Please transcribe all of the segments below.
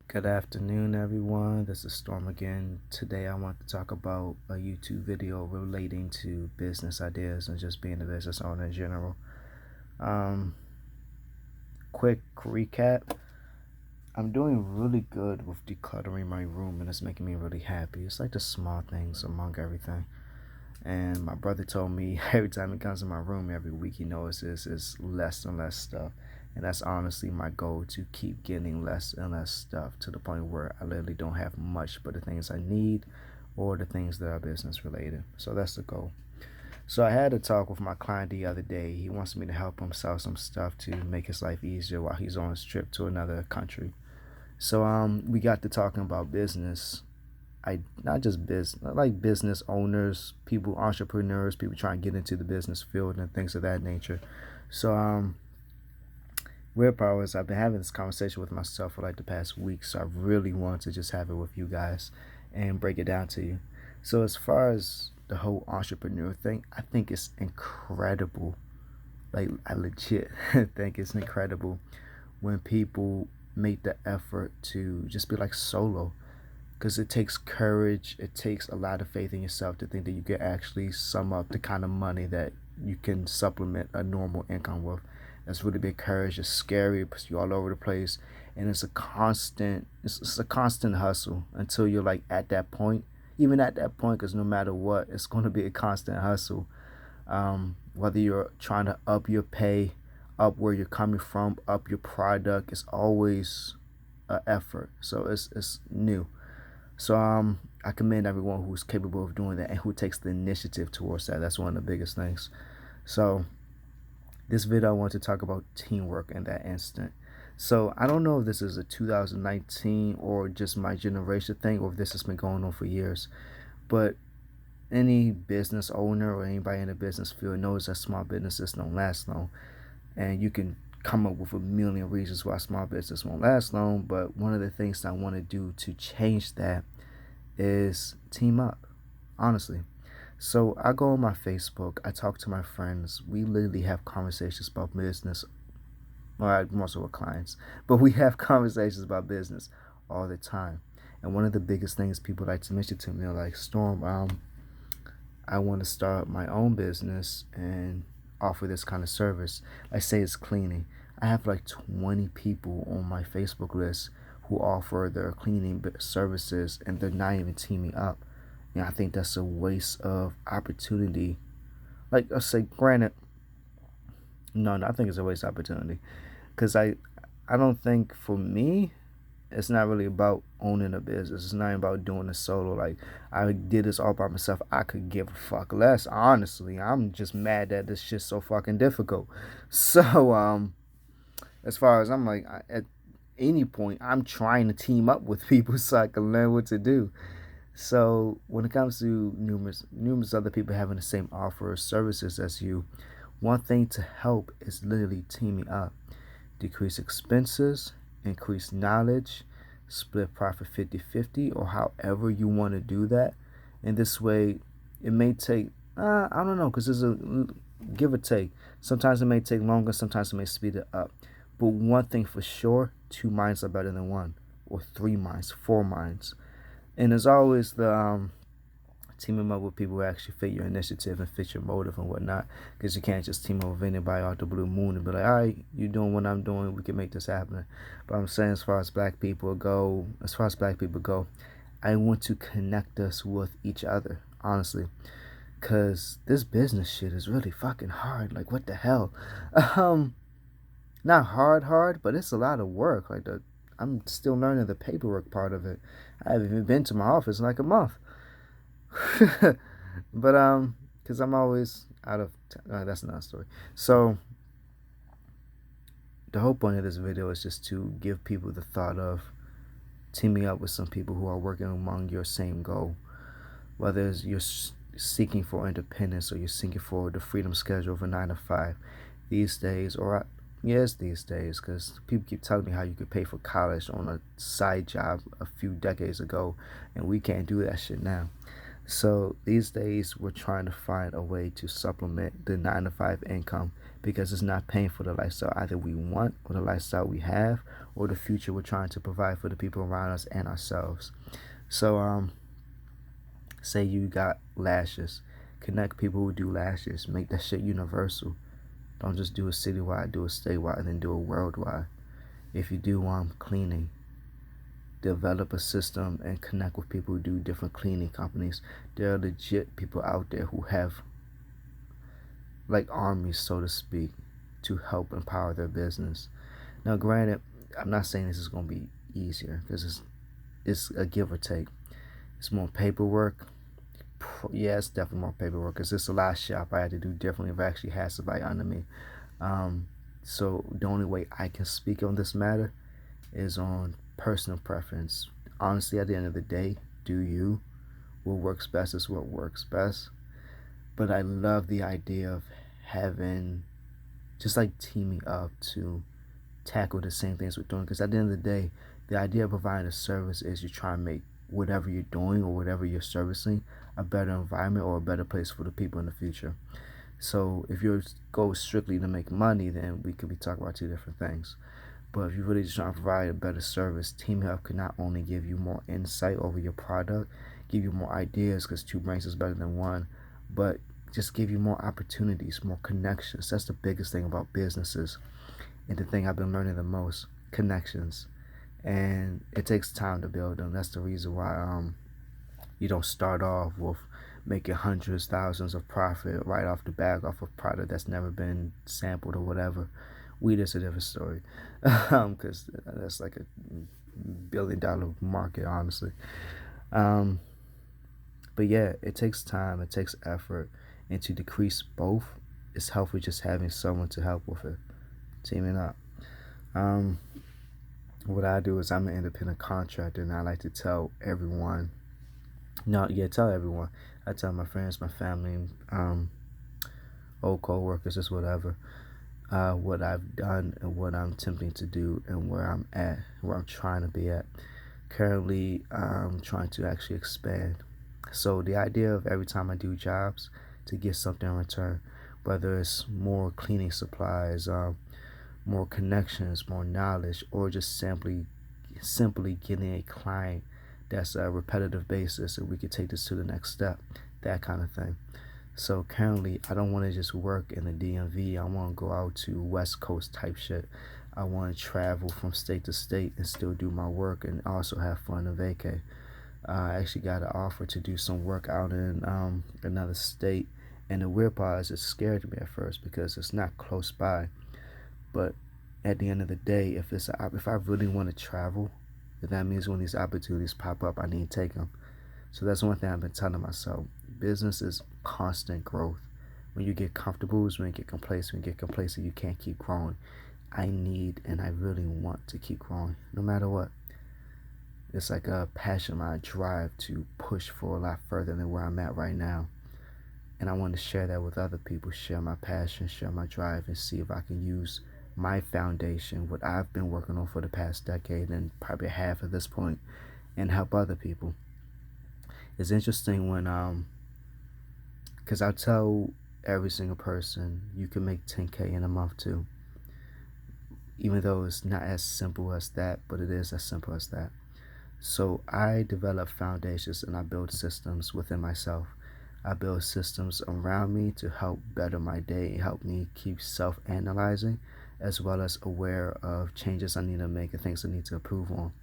Good afternoon, everyone. This is Storm again. Today, I want to talk about a YouTube video relating to business ideas and just being a business owner in general. Um, Quick recap. I'm doing really good with decluttering my room, and it's making me really happy. It's like the small things among everything. And my brother told me every time he comes in my room every week, he notices it's less and less stuff. And that's honestly my goal, to keep getting less and less stuff to the point where I literally don't have much but the things I need or the things that are business related. So that's the goal. So I had a talk with my client the other day. He wants me to help him sell some stuff to make his life easier while he's on his trip to another country. So we got to talking about business. I not just business, like business owners, people, entrepreneurs, people trying to get into the business field and things of that nature. So weird part is I've been having this conversation with myself for like the past week, so I really want to just have it with you guys and break it down to you. So as far as the whole entrepreneur thing, I think it's incredible. Like I legit think it's incredible when people make the effort to just be like solo, because it takes courage. It takes a lot of faith in yourself to think that you can actually sum up the kind of money that you can supplement a normal income with. That's really big courage. It's scary because you're all over the place, and it's a constant hustle until you're like at that point. Even at that point, because no matter what, it's going to be a constant hustle. Whether you're trying to up your pay, up where you're coming from, up your product, it's always an effort. So it's new. So I commend everyone who's capable of doing that and who takes the initiative towards that. That's one of the biggest things. So this video I want to talk about teamwork in that instant. So I don't know if this is a 2019 or just my generation thing, or if this has been going on for years. But any business owner or anybody in the business field knows that small businesses don't last long, and you can come up with a million reasons why small business won't last long. But one of the things that I want to do to change that is team up, honestly. So I go on my Facebook, I talk to my friends, we literally have conversations about business, well, most of our clients, but we have conversations about business all the time. And one of the biggest things people like to mention to me are like, Storm, I want to start my own business and offer this kind of service. I say it's cleaning. I have like 20 people on my Facebook list who offer their cleaning services, and they're not even teaming up. And I think that's a waste of opportunity. Like I say, granted, no, I think it's a waste of opportunity, because I don't think, for me, it's not really about owning a business. It's not about doing it solo. Like, I did this all by myself. I could give a fuck less. Honestly, I'm just mad that this shit's so fucking difficult. So as far as I'm like, at any point, I'm trying to team up with people so I can learn what to do. So when it comes to numerous other people having the same offer or services as you, one thing to help is literally teaming up. Decrease expenses, increase knowledge, split profit 50-50, or however you want to do that. And this way, it may take, I don't know, because there's a give or take. Sometimes it may take longer, sometimes it may speed it up. But one thing for sure, two minds are better than one, or three minds, four minds. And as always, the teaming up with people who actually fit your initiative and fit your motive and whatnot, because you can't just team up with anybody out the blue moon and be like, all right, you're doing what I'm doing, we can make this happen. But I'm saying, as far as black people go, I want to connect us with each other, honestly, because this business shit is really fucking hard. Like, what the hell? um Not hard, but it's a lot of work. Like, I'm still learning the paperwork part of it. I haven't even been to my office in like a month. But because I'm always out of that's another story. So the whole point of this video is just to give people the thought of teaming up with some people who are working among your same goal, whether it's you're seeking for independence or you're seeking for the freedom schedule of a 9 to 5 these days. Or yes, these days, because people keep telling me how you could pay for college on a side job a few decades ago, and we can't do that shit now. So these days, we're trying to find a way to supplement the 9 to 5 income because it's not paying for the lifestyle either we want or the lifestyle we have or the future we're trying to provide for the people around us and ourselves. So, say you got lashes, connect people who do lashes, make that shit universal. Don't just do it citywide, do it statewide, and then do it worldwide. If you do cleaning, develop a system and connect with people who do different cleaning companies. There are legit people out there who have like armies, so to speak, to help empower their business. Now, granted, I'm not saying this is going to be easier because it's a give or take. It's more paperwork. Yeah, it's definitely more paperwork because it's a lot of shit I probably had to do differently if I actually had somebody under me. Um, so the only way I can speak on this matter is on personal preference. Honestly, at the end of the day, do you? What works best is what works best. But I love the idea of having, just like teaming up to tackle the same things we're doing. Because at the end of the day, the idea of providing a service is you try and make whatever you're doing or whatever you're servicing a better environment or a better place for the people in the future. So if your goal is strictly to make money, then we could be talking about two different things. But if you're really just trying to provide a better service, Team Help can not only give you more insight over your product, give you more ideas because two brains is better than one, but just give you more opportunities, more connections. That's the biggest thing about businesses. And the thing I've been learning the most, connections. And it takes time to build them. That's the reason why you don't start off with making hundreds, thousands of profit right off the bat off of product that's never been sampled or whatever. Weed is a different story, because that's like a $1 billion market, honestly. Um, but yeah, it takes time, it takes effort, and to decrease both, it's helpful just having someone to help with it, teaming up. Um, what I do is I'm an independent contractor, and I like to tell everyone. No, yeah, tell everyone. I tell my friends, my family, old co-workers, just whatever. What I've done and what I'm attempting to do and where I'm at, where I'm trying to be at. Currently, I'm trying to actually expand. So the idea of every time I do jobs to get something in return, whether it's more cleaning supplies, more connections, more knowledge, or just simply getting a client that's a repetitive basis and we could take this to the next step, that kind of thing. So currently, I don't want to just work in the DMV. I want to go out to West Coast type shit. I want to travel from state to state and still do my work and also have fun and vacay. I actually got an offer to do some work out in another state, and the weird part is it scared me at first because it's not close by. But at the end of the day, if I really want to travel, if that means when these opportunities pop up, I need to take them. So that's one thing I've been telling myself. Business is constant growth. When you get comfortable is when you get complacent. When you get complacent, you can't keep growing. I need and I really want to keep growing, no matter what. It's like a passion, my drive to push for a lot further than where I'm at right now. And I want to share that with other people, share my passion, share my drive, and see if I can use my foundation, what I've been working on for the past decade and probably half at this point, and help other people. It's interesting when because I tell every single person you can make 10K in a month too, even though it's not as simple as that, but it is as simple as that. So I develop foundations and I build systems within myself. I build systems around me to help better my day, help me keep self-analyzing, as well as aware of changes I need to make and things I need to improve on.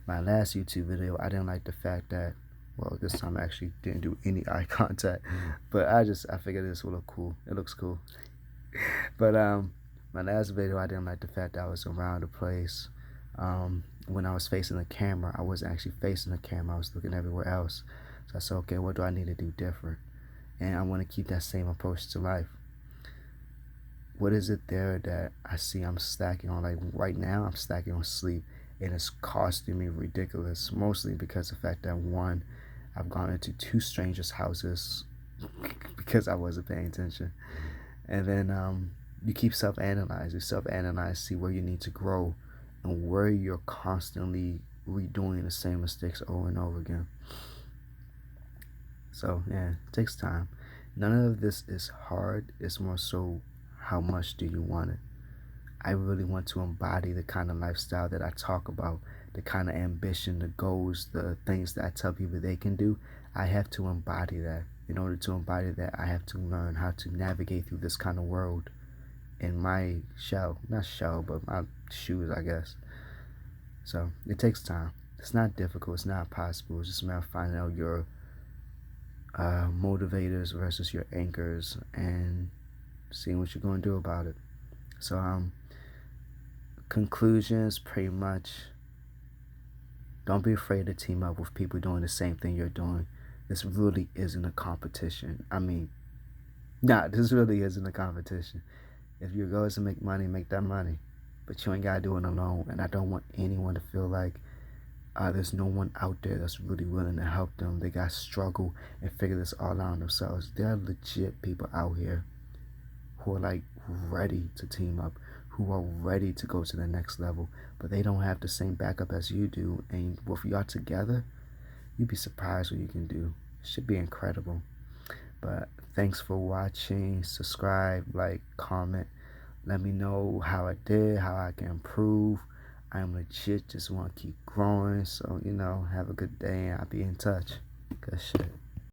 My last YouTube video, I didn't like the fact that, well, this time I actually didn't do any eye contact, but I figured this would look cool. It looks cool. But my last video, I didn't like the fact that I was around the place. When I was facing the camera, I wasn't actually facing the camera. I was looking everywhere else. So I said, okay, what do I need to do different? And I want to keep that same approach to life. What is it there that I see I'm stacking on? Like right now, I'm stacking on sleep, and it's costing me ridiculous. Mostly because of the fact that one, I've gone into two strangers' houses because I wasn't paying attention, and then you keep self-analyze, see where you need to grow, and where you're constantly redoing the same mistakes over and over again. So yeah, it takes time. None of this is hard. It's more so how much do you want it. I really want to embody the kind of lifestyle that I talk about, the kind of ambition, the goals, the things that I tell people they can do. I have to embody that. In order to embody that, I have to learn how to navigate through this kind of world in my shell. Not shell, but my shoes, I guess. So it takes time. It's not difficult. It's not possible. It's just a matter of finding out your motivators versus your anchors and seeing what you're going to do about it. So, conclusions pretty much don't be afraid to team up with people doing the same thing you're doing. This really isn't a competition. I mean, nah, this really isn't a competition. If your goal is to make money, make that money. But you ain't got to do it alone. And I don't want anyone to feel like there's no one out there that's really willing to help them. They got to struggle and figure this all out themselves. There are legit people out here who are like ready to team up, who are ready to go to the next level, but they don't have the same backup as you do. And with y'all together, you'd be surprised what you can do. It should be incredible. But thanks for watching. Subscribe, like, comment. Let me know how I did, how I can improve. I am legit just want to keep growing. So, have a good day and I'll be in touch. Good shit.